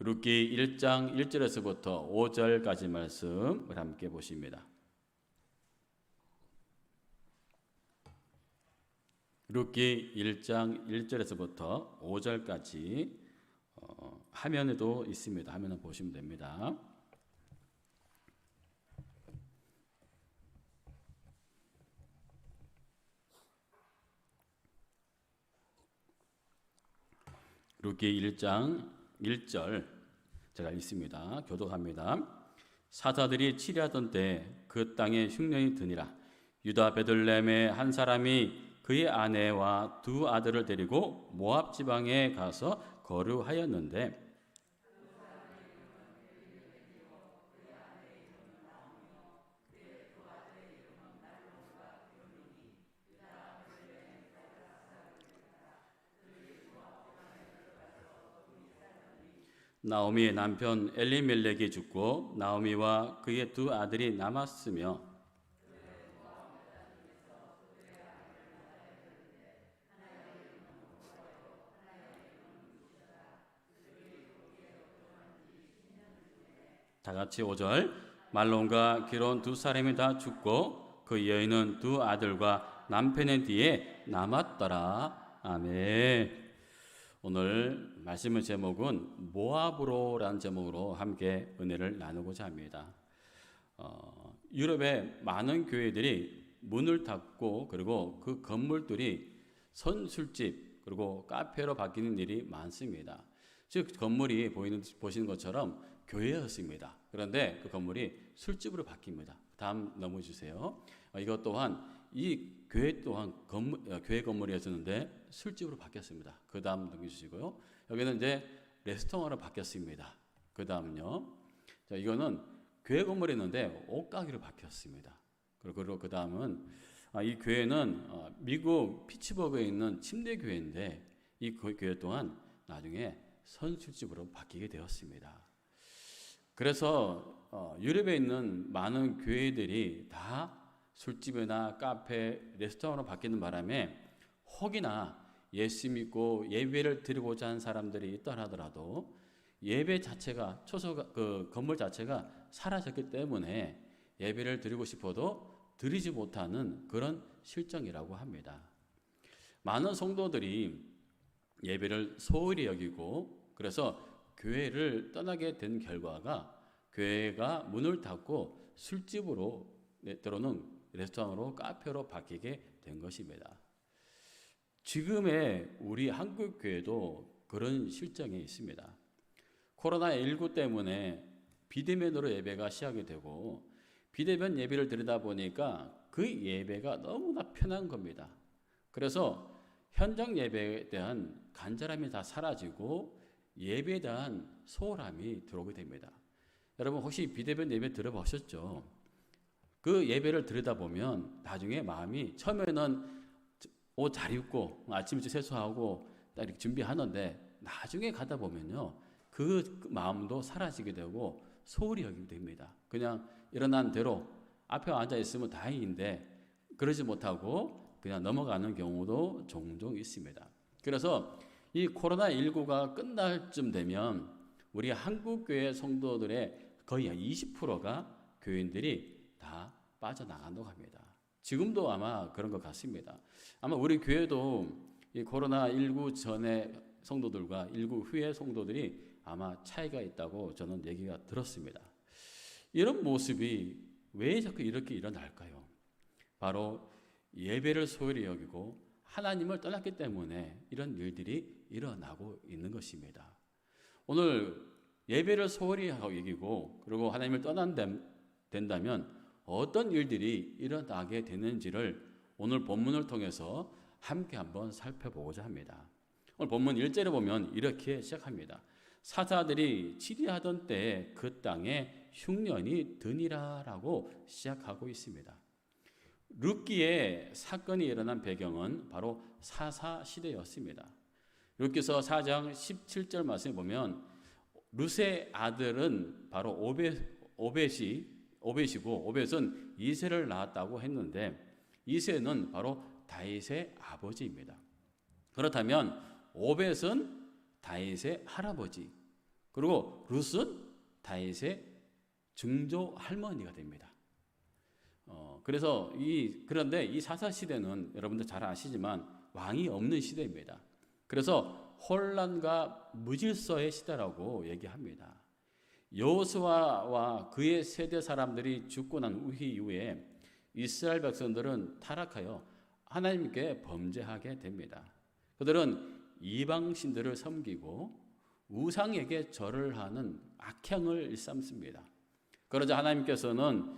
룻기 1장 1절에서부터 5절까지 말씀을 함께 보십니다. 룻기 1장 1절에서부터 5절까지 화면에도 있습니다. 화면을 보시면 됩니다. 룻기 1장 1절 제가 읽습니다. 교독합니다. 사자들이 치리하던 때 그 땅에 흉년이 드니라. 유다 베들레헴의 한 사람이 그의 아내와 두 아들을 데리고 모압 지방에 가서 거류하였는데 나오미의 남편 엘리멜렉이 죽고 나오미와 그의 두 아들이 남았으며 다같이 5절 말론과 기론 두 사람이 다 죽고 그 여인은 두 아들과 남편의 뒤에 남았더라. 아멘. 오늘 말씀의 제목은 모압으로라는 제목으로 함께 은혜를 나누고자 합니다. 유럽의 많은 교회들이 문을 닫고 그리고 그 건물들이 선술집 그리고 카페로 바뀌는 일이 많습니다. 즉 건물이 보시는 것처럼 교회였습니다. 그런데 그 건물이 술집으로 바뀝니다. 다음 넘어주세요. 이것 또한 이 교회 또한 교회 건물이었는데 술집으로 바뀌었습니다. 그 다음 넘겨주시고요. 여기는 이제 레스토랑으로 바뀌었습니다. 그 다음은요. 자, 이거는 교회 건물이었는데 옷가게로 바뀌었습니다. 그리고 그 다음은 이 교회는 미국 피츠버그에 있는 침대 교회인데 이 교회 또한 나중에 선술집으로 바뀌게 되었습니다. 그래서 유럽에 있는 많은 교회들이 다 술집이나 카페, 레스토랑으로 바뀌는 바람에 혹이나 예수 믿고 예배를 드리고자 하는 사람들이 있다 하더라도 예배 자체가 그 건물 자체가 사라졌기 때문에 예배를 드리고 싶어도 드리지 못하는 그런 실정이라고 합니다. 많은 성도들이 예배를 소홀히 여기고 그래서 교회를 떠나게 된 결과가 교회가 문을 닫고 술집으로 때로는 레스토랑으로 카페로 바뀌게 된 것입니다. 지금의 우리 한국 교회도 그런 실정이 있습니다. 코로나19 때문에 비대면으로 예배가 시작이 되고 비대면 예배를 드리다 보니까 그 예배가 너무나 편한 겁니다. 그래서 현장 예배에 대한 간절함이 다 사라지고 예배에 대한 소홀함이 들어오게 됩니다. 여러분 혹시 비대면 예배 들어보셨죠? 그 예배를 들으다 보면 나중에 마음이 처음에는 옷 잘 입고 아침 일찍 세수하고 딱 이렇게 준비하는데 나중에 가다 보면요 그 마음도 사라지게 되고 소홀히 여기게 됩니다. 그냥 일어난 대로 앞에 앉아 있으면 다행인데 그러지 못하고 그냥 넘어가는 경우도 종종 있습니다. 그래서 이 코로나19가 끝날 쯤 되면 우리 한국교회 성도들의 거의 20%가 교인들이 다 빠져나간다고 합니다. 지금도 아마 그런 것 같습니다. 아마 우리 교회도 이 코로나19 전에 성도들과 19 후의 성도들이 아마 차이가 있다고 저는 얘기가 들었습니다. 이런 모습이 왜 자꾸 이렇게 일어날까요? 바로 예배를 소홀히 여기고 하나님을 떠났기 때문에 이런 일들이 일어나고 있는 것입니다. 오늘 예배를 소홀히 여기고 그리고 하나님을 떠난다면 어떤 일들이 일어나게 되는지를 오늘 본문을 통해서 함께 한번 살펴보고자 합니다. 오늘 본문 1절에 보면 이렇게 시작합니다. 사자들이 치리하던 때에 그 땅에 흉년이 드니라라고 시작하고 있습니다. 룻기의 사건이 일어난 배경은 바로 사사 시대였습니다. 룻기서 4장 17절 말씀에 보면 룻의 아들은 바로 오벳이고 오벳은 이새를 낳았다고 했는데 이새는 바로 다윗의 아버지입니다. 그렇다면 오벳은 다윗의 할아버지 그리고 룻은 다윗의 증조 할머니가 됩니다. 그런데 이 사사 시대는 여러분들 잘 아시지만 왕이 없는 시대입니다. 그래서 혼란과 무질서의 시대라고 얘기합니다. 여호수아와 그의 세대 사람들이 죽고 난 이후에 이스라엘 백성들은 타락하여 하나님께 범죄하게 됩니다. 그들은 이방 신들을 섬기고 우상에게 절을 하는 악행을 일삼습니다. 그러자 하나님께서는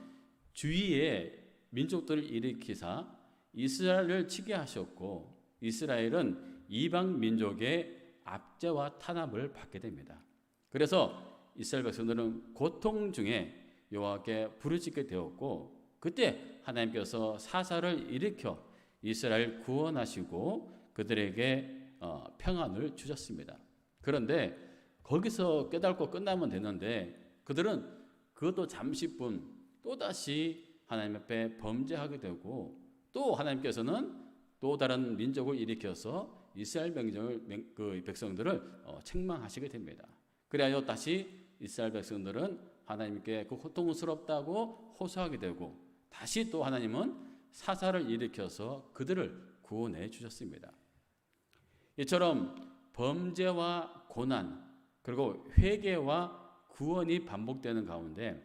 주위에 민족들을 일으키사 이스라엘을 치게 하셨고 이스라엘은 이방 민족의 압제와 탄압을 받게 됩니다. 그래서 이스라엘 백성들은 고통 중에 여호와께 부르짖게 되었고 그때 하나님께서 사사를 일으켜 이스라엘 구원하시고 그들에게 평안을 주셨습니다. 그런데 거기서 깨닫고 끝나면 되는데 그들은 그것도 잠시뿐 또다시 하나님 앞에 범죄하게 되고 또 하나님께서는 또 다른 민족을 일으켜서 이스라엘 백성들을 책망하시게 됩니다. 그래야 다시 이스라엘 백성들은 하나님께 그 고통스럽다고 호소하게 되고 다시 또 하나님은 사사를 일으켜서 그들을 구원해 주셨습니다. 이처럼 범죄와 고난 그리고 회개와 구원이 반복되는 가운데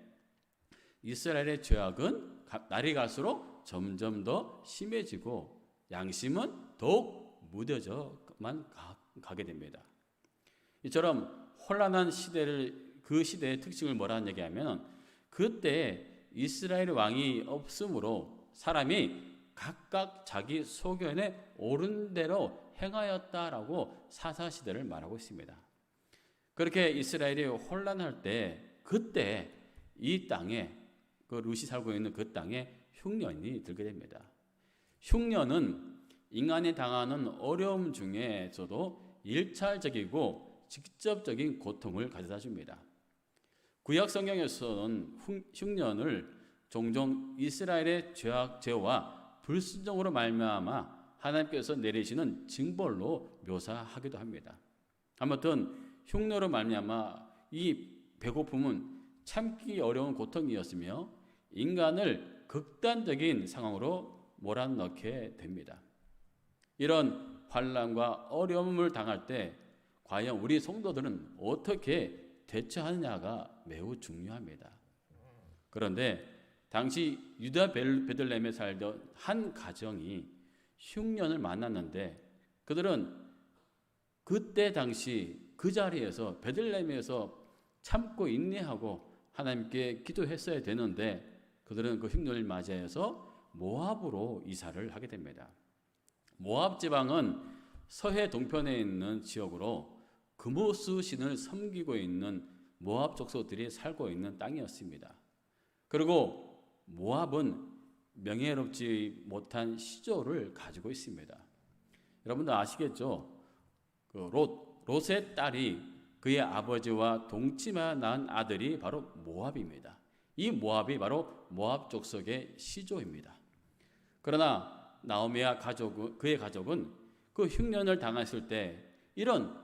이스라엘의 죄악은 날이 갈수록 점점 더 심해지고 양심은 더욱 무뎌져만 가게 됩니다. 이처럼 혼란한 그 시대의 특징을 뭐라는 얘기하면 그때 이스라엘 왕이 없으므로 사람이 각각 자기 소견에 옳은 대로 행하였다라고 사사시대를 말하고 있습니다. 그렇게 이스라엘이 혼란할 때 그때 이 땅에 그 룻이 살고 있는 그 땅에 흉년이 들게 됩니다. 흉년은 인간이 당하는 어려움 중에서도 일차적이고 직접적인 고통을 가져다 줍니다. 구약 성경에서는 흉년을 종종 이스라엘의 죄와 불순종으로 말미암아 하나님께서 내리시는 징벌로 묘사하기도 합니다. 아무튼 흉년으로 말미암아 이 배고픔은 참기 어려운 고통이었으며 인간을 극단적인 상황으로 몰아넣게 됩니다. 이런 환난과 어려움을 당할 때 과연 우리 성도들은 어떻게 대처하느냐가 매우 중요합니다. 그런데 당시 유다 베들레헴에 살던 한 가정이 흉년을 만났는데 그들은 그때 당시 그 자리에서 베들레헴에서 참고 인내하고 하나님께 기도했어야 되는데 그들은 그 흉년을 맞이해서 모압으로 이사를 하게 됩니다. 모압 지방은 서해 동편에 있는 지역으로 그모스 신을 섬기고 있는 모압 족속들이 살고 있는 땅이었습니다. 그리고 모압은 명예롭지 못한 시조를 가지고 있습니다. 여러분들 아시겠죠? 롯의 딸이 그의 아버지와 동침하 난 아들이 바로 모압입니다. 이 모압이 바로 모압 족속의 시조입니다. 그러나 나오미와 그의 가족은 그 흉년을 당했을 때 이런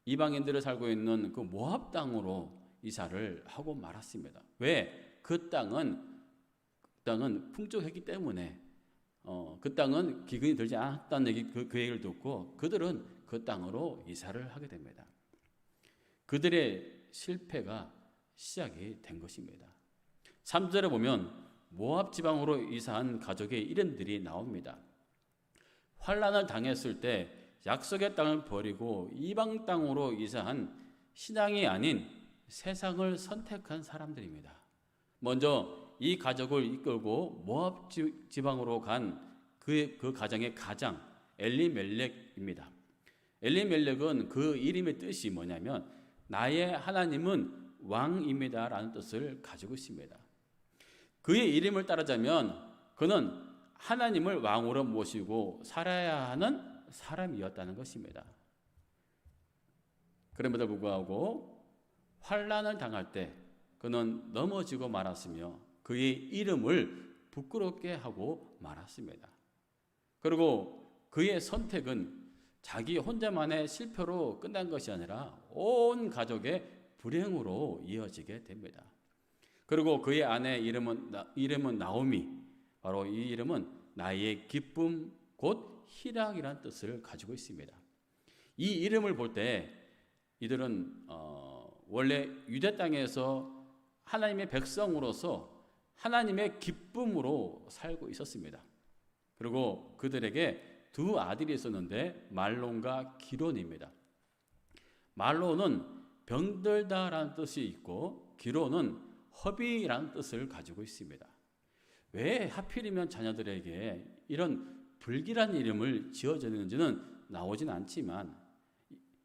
이방인들을 살고 있는 그 모압 땅으로 이사를 하고 말았습니다. 왜? 그 땅은 풍족했기 때문에 그 땅은 기근이 들지 않았다는 그 얘기를 듣고 그들은 그 땅으로 이사를 하게 됩니다. 그들의 실패가 시작이 된 것입니다. 3절에 보면 모압 지방으로 이사한 가족의 이름들이 나옵니다. 환난을 당했을 때 약속의 땅을 버리고 이방 땅으로 이사한 신앙이 아닌 세상을 선택한 사람들입니다. 먼저 이 가족을 이끌고 모압 지방으로 간 그 가정의 가장 엘리멜렉입니다. 엘리멜렉은 그 이름의 뜻이 뭐냐면 나의 하나님은 왕입니다라는 뜻을 가지고 있습니다. 그의 이름을 따르자면 그는 하나님을 왕으로 모시고 살아야 하는 사람이었다는 것입니다. 그럼에도 불구하고 환난을 당할 때 그는 넘어지고 말았으며 그의 이름을 부끄럽게 하고 말았습니다. 그리고 그의 선택은 자기 혼자만의 실패로 끝난 것이 아니라 온 가족의 불행으로 이어지게 됩니다. 그리고 그의 아내 이름은 나오미, 바로 이 이름은 나의 기쁨 곧 희락이라는 뜻을 가지고 있습니다. 이 이름을 볼 때 이들은 원래 유대 땅에서 하나님의 백성으로서 하나님의 기쁨으로 살고 있었습니다. 그리고 그들에게 두 아들이 있었는데 말론과 기론입니다. 말론은 병들다라는 뜻이 있고 기론은 허비라는 뜻을 가지고 있습니다. 왜 하필이면 자녀들에게 이런 불길한 이름을 지어졌는지는 나오진 않지만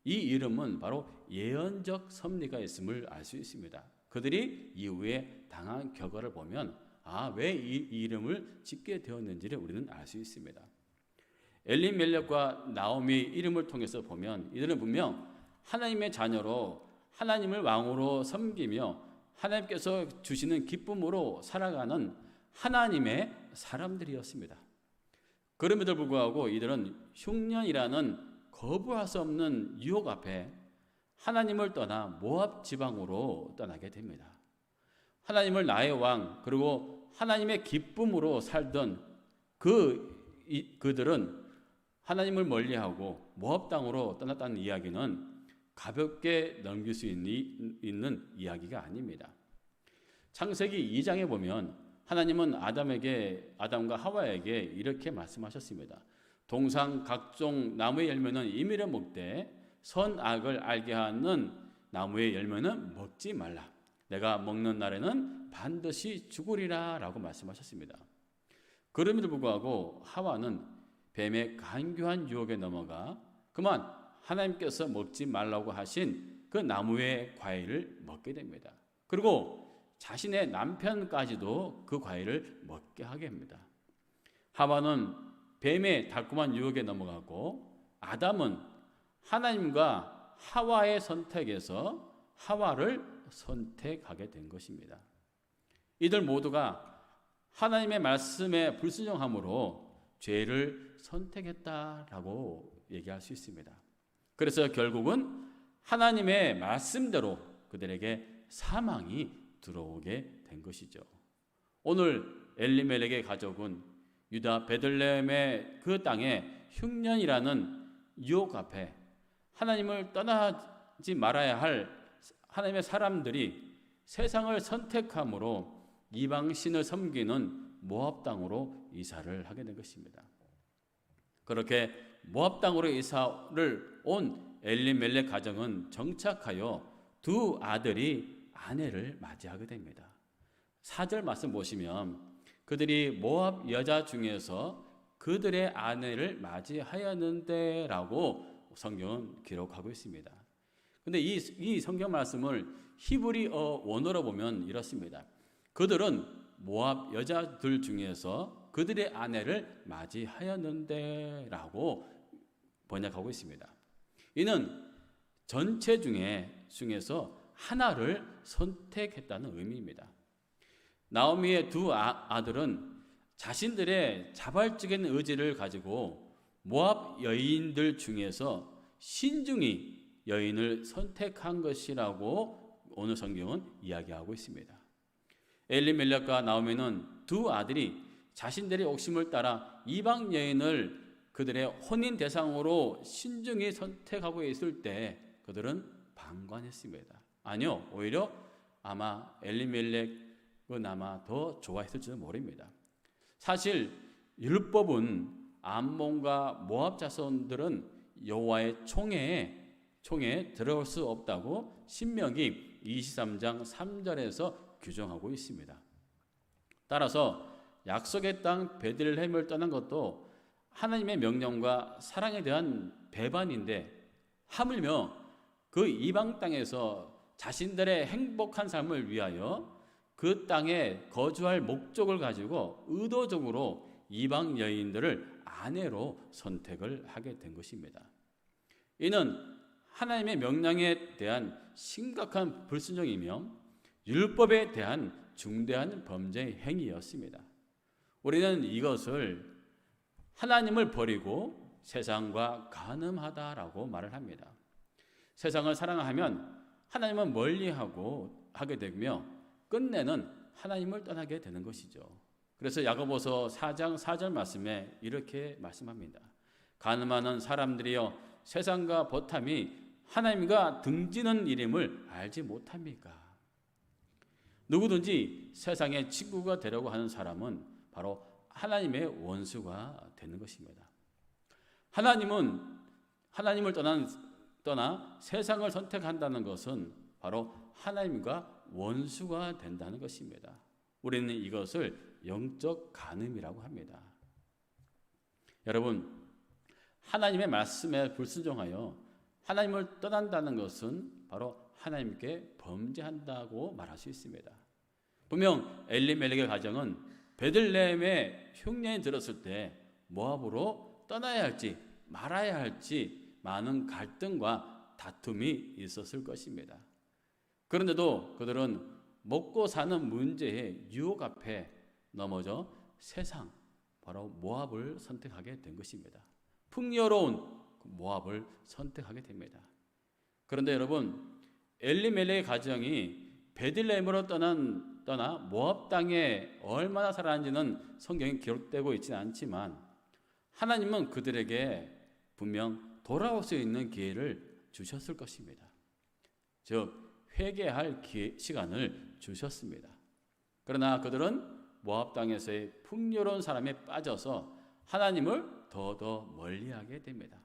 이 이름은 바로 예언적 섭리가 있음을 알 수 있습니다. 그들이 이후에 당한 결과를 보면 왜 이 이름을 짓게 되었는지를 우리는 알 수 있습니다. 엘리멜렉과 나오미 이름을 통해서 보면 이들은 분명 하나님의 자녀로 하나님을 왕으로 섬기며 하나님께서 주시는 기쁨으로 살아가는 하나님의 사람들이었습니다. 그럼에도 불구하고 이들은 흉년이라는 거부할 수 없는 유혹 앞에 하나님을 떠나 모압 지방으로 떠나게 됩니다. 하나님을 나의 왕 그리고 하나님의 기쁨으로 살던 그들은 하나님을 멀리하고 모압 땅으로 떠났다는 이야기는 가볍게 넘길 수 있는 이야기가 아닙니다. 창세기 2장에 보면 하나님은 아담과 하와에게 이렇게 말씀하셨습니다. 동상 각종 나무의 열매는 임의로 먹되 선악을 알게 하는 나무의 열매는 먹지 말라. 내가 먹는 날에는 반드시 죽으리라 라고 말씀하셨습니다. 그럼에도 불구하고 하와는 뱀의 간교한 유혹에 넘어가 그만 하나님께서 먹지 말라고 하신 그 나무의 과일을 먹게 됩니다. 그리고 자신의 남편까지도 그 과일을 먹게 하게 합니다. 하와는 뱀의 달콤한 유혹에 넘어가고 아담은 하나님과 하와의 선택에서 하와를 선택하게 된 것입니다. 이들 모두가 하나님의 말씀에 불순종함으로 죄를 선택했다라고 얘기할 수 있습니다. 그래서 결국은 하나님의 말씀대로 그들에게 사망이 들어오게 된 것이죠. 오늘 엘리멜렉의 가족은 유다 베들레헴의 그 땅에 흉년이라는 유혹 앞에 하나님을 떠나지 말아야 할 하나님의 사람들이 세상을 선택함으로 이방신을 섬기는 모압 땅으로 이사를 하게 된 것입니다. 그렇게 모압 땅으로 이사를 온 엘리멜렉 가정은 정착하여 두 아들이 아내를 맞이하게 됩니다. 4절 말씀 보시면 그들이 모압 여자 중에서 그들의 아내를 맞이하였는데 라고 성경은 기록하고 있습니다. 근데 이 성경 말씀을 히브리어 원어로 보면 이렇습니다. 그들은 모압 여자들 중에서 그들의 아내를 맞이하였는데 라고 번역하고 있습니다. 이는 전체 중에서 하나를 선택했다는 의미입니다. 나오미의 두 아들은 자신들의 자발적인 의지를 가지고 모압 여인들 중에서 신중히 여인을 선택한 것이라고 오늘 성경은 이야기하고 있습니다. 엘리멜렉과 나오미는 두 아들이 자신들의 욕심을 따라 이방 여인을 그들의 혼인 대상으로 신중히 선택하고 있을 때 그들은 방관했습니다. 아니요, 오히려 아마 엘리멜렉은 아마 더 좋아했을지도 모릅니다. 사실 율법은 암몬과 모압 자손들은 여호와의 총회에 들어올 수 없다고 신명기 23장 3절에서 규정하고 있습니다. 따라서 약속의 땅 베들레헴을 떠난 것도 하나님의 명령과 사랑에 대한 배반인데 하물며 그 이방 땅에서 자신들의 행복한 삶을 위하여 그 땅에 거주할 목적을 가지고 의도적으로 이방 여인들을 아내로 선택을 하게 된 것입니다. 이는 하나님의 명령에 대한 심각한 불순종이며 율법에 대한 중대한 범죄의 행위였습니다. 우리는 이것을 하나님을 버리고 세상과 간음하다라고 말을 합니다. 세상을 사랑하면 하나님을 멀리하게 되며 끝내는 하나님을 떠나게 되는 것이죠. 그래서 야고보서 4장 4절 말씀에 이렇게 말씀합니다. 가늠하는 사람들이여 세상과 버탐이 하나님과 등지는 이름을 알지 못합니까? 누구든지 세상의 친구가 되려고 하는 사람은 바로 하나님의 원수가 되는 것입니다. 하나님을 떠나 세상을 선택한다는 것은 바로 하나님과 원수가 된다는 것입니다. 우리는 이것을 영적 간음이라고 합니다. 여러분, 하나님의 말씀에 불순종하여 하나님을 떠난다는 것은 바로 하나님께 범죄한다고 말할 수 있습니다. 분명 엘리멜렉의 가정은 베들레헴의 흉년이 들었을 때 모압으로 떠나야 할지 말아야 할지 많은 갈등과 다툼이 있었을 것입니다. 그런데도 그들은 먹고 사는 문제의 유혹 앞에 넘어져 세상, 바로 모압을 선택하게 된 것입니다. 풍요로운 모압을 선택하게 됩니다. 그런데 여러분, 엘리멜렉의 가정이 베들레헴으로 떠나 모압 땅에 얼마나 살았는지는 성경에 기록되고 있지는 않지만 하나님은 그들에게 분명 돌아올 수 있는 기회를 주셨을 것입니다. 즉 회개할 시간을 주셨습니다. 그러나 그들은 모압 땅에서의 풍요로운 사람에 빠져서 하나님을 더 멀리하게 됩니다.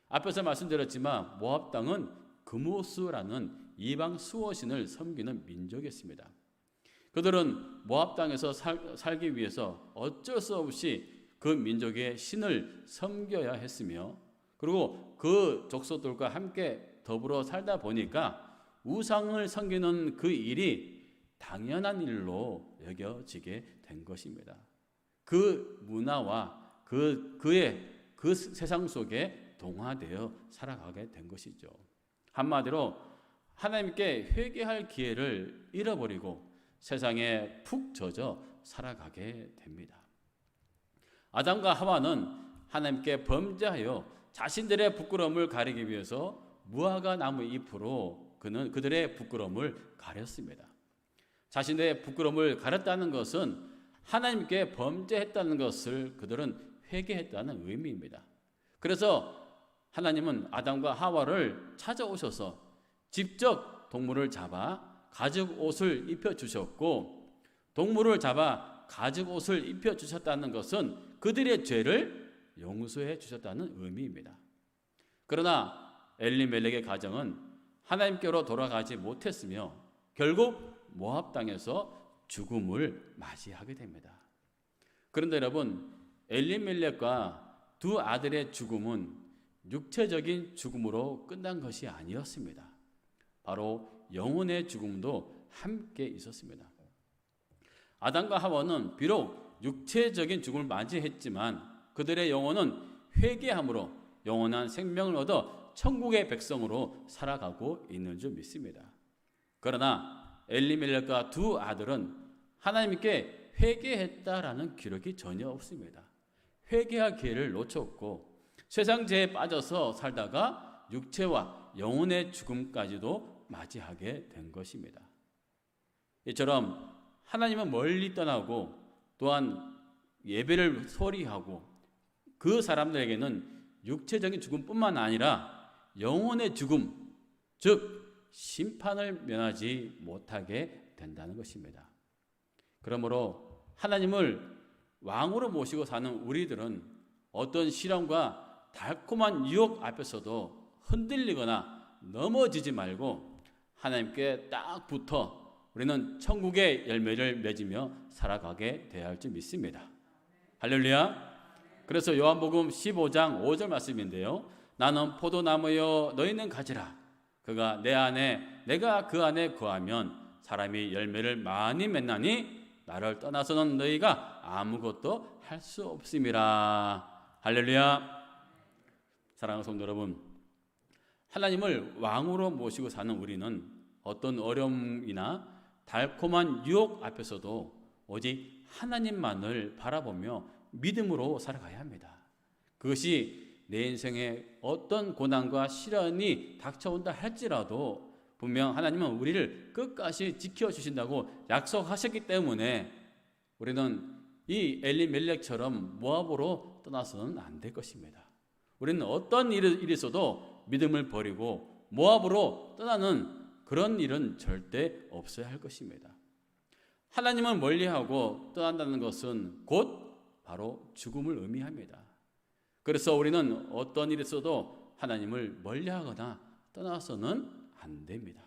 앞에서 말씀드렸지만 모압 땅은 그모스라는 이방 수호신을 섬기는 민족이었습니다. 그들은 모압 땅에서 살기 위해서 어쩔 수 없이 그 민족의 신을 섬겨야 했으며, 그리고 그 족속들과 함께 더불어 살다 보니까 우상을 섬기는 그 일이 당연한 일로 여겨지게 된 것입니다. 그 문화와 그의 세상 속에 동화되어 살아가게 된 것이죠. 한마디로 하나님께 회개할 기회를 잃어버리고 세상에 푹 젖어 살아가게 됩니다. 아담과 하와는 하나님께 범죄하여 자신들의 부끄러움을 가리기 위해서 무화과 나무 잎으로 그들의 부끄러움을 가렸습니다. 자신의 부끄러움을 가렸다는 것은 하나님께 범죄했다는 것을 그들은 회개했다는 의미입니다. 그래서 하나님은 아담과 하와를 찾아오셔서 직접 동물을 잡아 가죽 옷을 입혀주셨고, 동물을 잡아 가죽 옷을 입혀주셨다는 것은 그들의 죄를 용서해 주셨다는 의미입니다. 그러나 엘리멜렉의 가정은 하나님께로 돌아가지 못했으며 결국 모압 땅에서 죽음을 맞이하게 됩니다. 그런데 여러분, 엘리멜렉과 두 아들의 죽음은 육체적인 죽음으로 끝난 것이 아니었습니다. 바로 영혼의 죽음도 함께 있었습니다. 아담과 하와는 비록 육체적인 죽음을 맞이했지만 그들의 영혼은 회개함으로 영원한 생명을 얻어 천국의 백성으로 살아가고 있는 줄 믿습니다. 그러나 엘리멜렉과 두 아들은 하나님께 회개했다라는 기록이 전혀 없습니다. 회개할 기회를 놓쳤고 세상 죄에 빠져서 살다가 육체와 영혼의 죽음까지도 맞이하게 된 것입니다. 이처럼 하나님은 멀리 떠나고 또한 예배를 소리하고 그 사람들에게는 육체적인 죽음뿐만 아니라 영혼의 죽음, 즉 심판을 면하지 못하게 된다는 것입니다. 그러므로 하나님을 왕으로 모시고 사는 우리들은 어떤 시련과 달콤한 유혹 앞에서도 흔들리거나 넘어지지 말고 하나님께 딱 붙어 우리는 천국의 열매를 맺으며 살아가게 되어야 할 줄 믿습니다. 할렐루야. 그래서 요한복음 15장 5절 말씀인데요. 나는 포도나무여 너희는 가지라. 그가 내 안에 내가 그 안에 거하면 사람이 열매를 많이 맺나니 나를 떠나서는 너희가 아무것도 할 수 없음이라. 할렐루야. 사랑하는 성도 여러분, 하나님을 왕으로 모시고 사는 우리는 어떤 어려움이나 달콤한 유혹 앞에서도 오직 하나님만을 바라보며 믿음으로 살아가야 합니다. 그것이 내 인생에 어떤 고난과 시련이 닥쳐온다 할지라도 분명 하나님은 우리를 끝까지 지켜주신다고 약속하셨기 때문에 우리는 이 엘리멜렉처럼 모압으로 떠나서는 안 될 것입니다. 우리는 어떤 일이 있어도 믿음을 버리고 모압으로 떠나는 그런 일은 절대 없어야 할 것입니다. 하나님을 멀리하고 떠난다는 것은 곧 바로 죽음을 의미합니다. 그래서 우리는 어떤 일이 있어도 하나님을 멀리하거나 떠나서는 안 됩니다.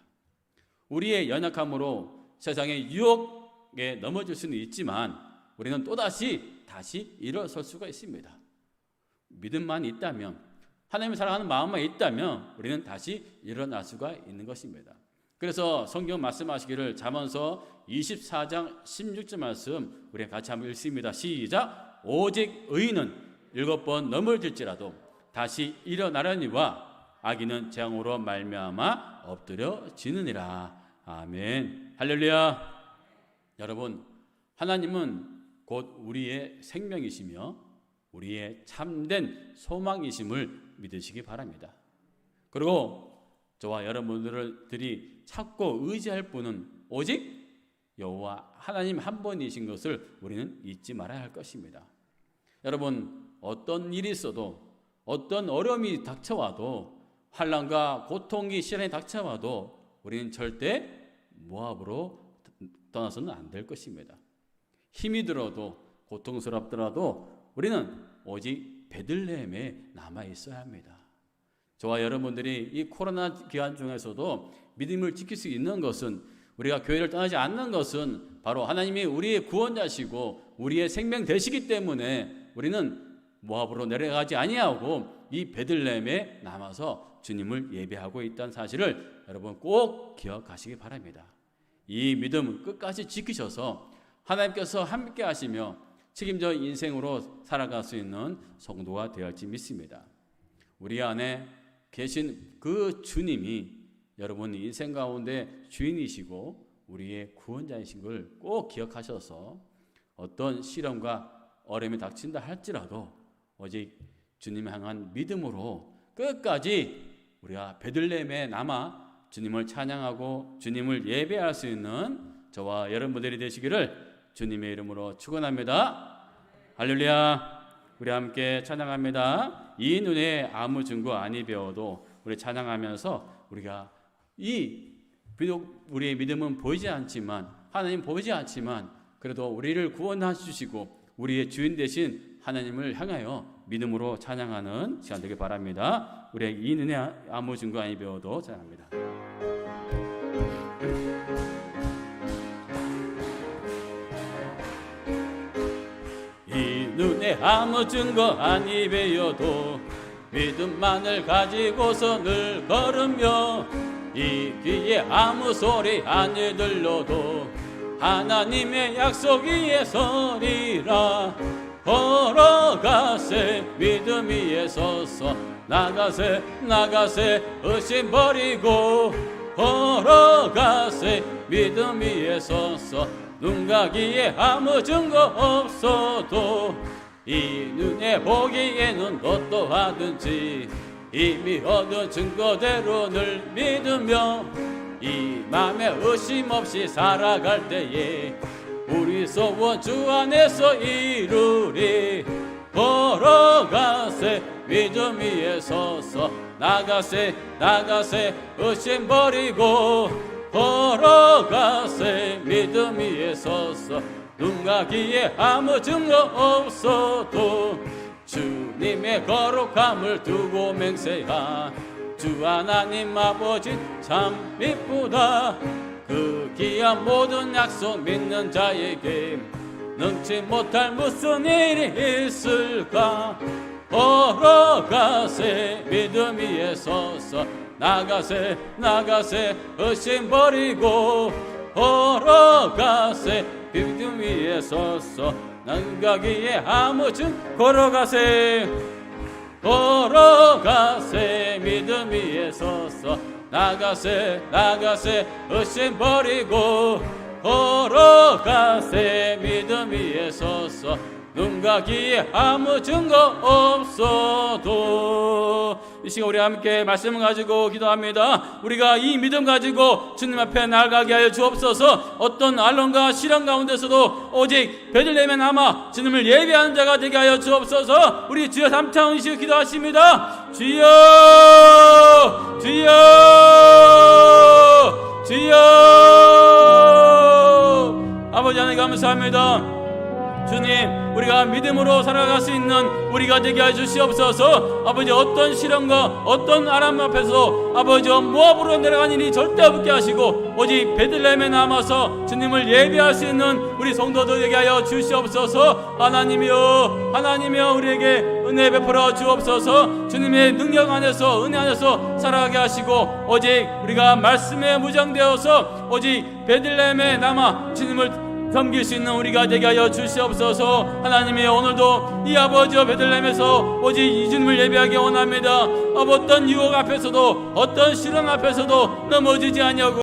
우리의 연약함으로 세상의 유혹에 넘어질 수는 있지만 우리는 또다시 일어설 수가 있습니다. 믿음만 있다면, 하나님을 사랑하는 마음만 있다면 우리는 다시 일어날 수가 있는 것입니다. 그래서 성경 말씀하시기를 잠언서 24장 16절 말씀 우리 같이 한번 읽습니다. 시작. 오직 의인은 7번 넘어질지라도 다시 일어나려니와 악인은 재앙으로 말미암아 엎드려지느니라. 아멘. 할렐루야. 여러분, 하나님은 곧 우리의 생명이시며 우리의 참된 소망이심을 믿으시기 바랍니다. 그리고 저와 여러분들이 찾고 의지할 분은 오직 여호와 하나님 한 분이신 것을 우리는 잊지 말아야 할 것입니다. 여러분, 어떤 일이 있어도, 어떤 어려움이 닥쳐와도, 환난과 고통이 시련이 닥쳐와도 우리는 절대 모압으로 떠나서는 안 될 것입니다. 힘이 들어도, 고통스럽더라도 우리는 오직 베들레헴에 남아 있어야 합니다. 저와 여러분들이 이 코로나 기간 중에서도 믿음을 지킬 수 있는 것은, 우리가 교회를 떠나지 않는 것은 바로 하나님이 우리의 구원자시고 우리의 생명 되시기 때문에 우리는 모압으로 내려가지 아니하고 이 베들레헴에 남아서 주님을 예배하고 있다는 사실을 여러분 꼭 기억하시기 바랍니다. 이 믿음 끝까지 지키셔서 하나님께서 함께 하시며 책임져 인생으로 살아갈 수 있는 성도가 되었지 믿습니다. 우리 안에 계신 그 주님이 여러분 인생 가운데 주인이시고 우리의 구원자이신 걸 꼭 기억하셔서 어떤 시련과 어려움이 닥친다 할지라도 오직 주님 향한 믿음으로 끝까지 우리가 베들레헴에 남아 주님을 찬양하고 주님을 예배할 수 있는 저와 여러분들이 되시기를 주님의 이름으로 축원합니다. 할렐루야. 우리 함께 찬양합니다. 이 눈에 아무 증거 아니 배워도 우리 찬양하면서 우리가 비록 우리의 믿음은 보이지 않지만, 하나님 보이지 않지만 그래도 우리를 구원하시고 우리의 주인 되신 하나님을 향하여 믿음으로 찬양하는 시간 되길 바랍니다. 우리 이 눈에 아무 증거 아니 배워도 찬양합니다. 이 눈에 아무 증거 아니 배워도 믿음만을 가지고서 늘 걸으며 이 귀에 아무 소리 아니 들려도 하나님의 약속 위에 서리라. 걸어가세 믿음 위에 서서 나가세 의심 버리고 걸어가세 믿음 위에 서서 눈 가기에 아무 증거 없어도 이 눈에 보기에는 어떠하든지 이미 얻은 증거대로 늘 믿으며 이 맘에 의심 없이 살아갈 때에 우리 소원 주 안에서 이루리. 걸어가세 믿음 위에 서서 나가세 의심 버리고 걸어가세 믿음 위에 서서 눈 가기에 아무 증거 없어도 주님의 거룩함을 두고 맹세하. 주 하나님 아버지 참 이쁘다. 그 귀한 모든 약속 믿는 자에게 능치 못할 무슨 일이 있을까. 걸어가세 믿음 위에 서서 나가세 의심 버리고 걸어가세 믿음 위에 서서 나가기에 아무 증 걸어가세 믿음 위에 서서 나가세 의심 버리고 걸어가세 믿음 위에 서서 눈 가기에 아무 증거 없어도 이 시간 우리 함께 말씀을 가지고 기도합니다. 우리가 이 믿음 가지고 주님 앞에 나아가게 하여 주옵소서. 어떤 알론과 시련 가운데서도 오직 베들레헴에 남아 주님을 예배하는 자가 되게 하여 주옵소서. 우리 주여 3차 은식 기도하십니다. 주여 주여 주여. 아버지 하나님 감사합니다. 주님, 우리가 믿음으로 살아갈 수 있는 우리가 되게 해 주시옵소서. 아버지, 어떤 시련과 어떤 아람 앞에서 아버지 모압으로 내려간 일이 절대 없게 하시고 오직 베들레헴에 남아서 주님을 예배할 수 있는 우리 성도들 되게 하여 주시옵소서. 하나님이여, 하나님이여, 우리에게 은혜 베풀어 주옵소서. 주님의 능력 안에서, 은혜 안에서 살아가게 하시고 오직 우리가 말씀에 무장되어서 오직 베들레헴에 남아 주님을 섬길 수 있는 우리가 되게 하여 주시옵소서. 하나님이 오늘도 이 아버지와 베들레헴에서 오직 이 주님을 예배하기 원합니다. 어떤 유혹 앞에서도 어떤 시련 앞에서도 넘어지지 아니하고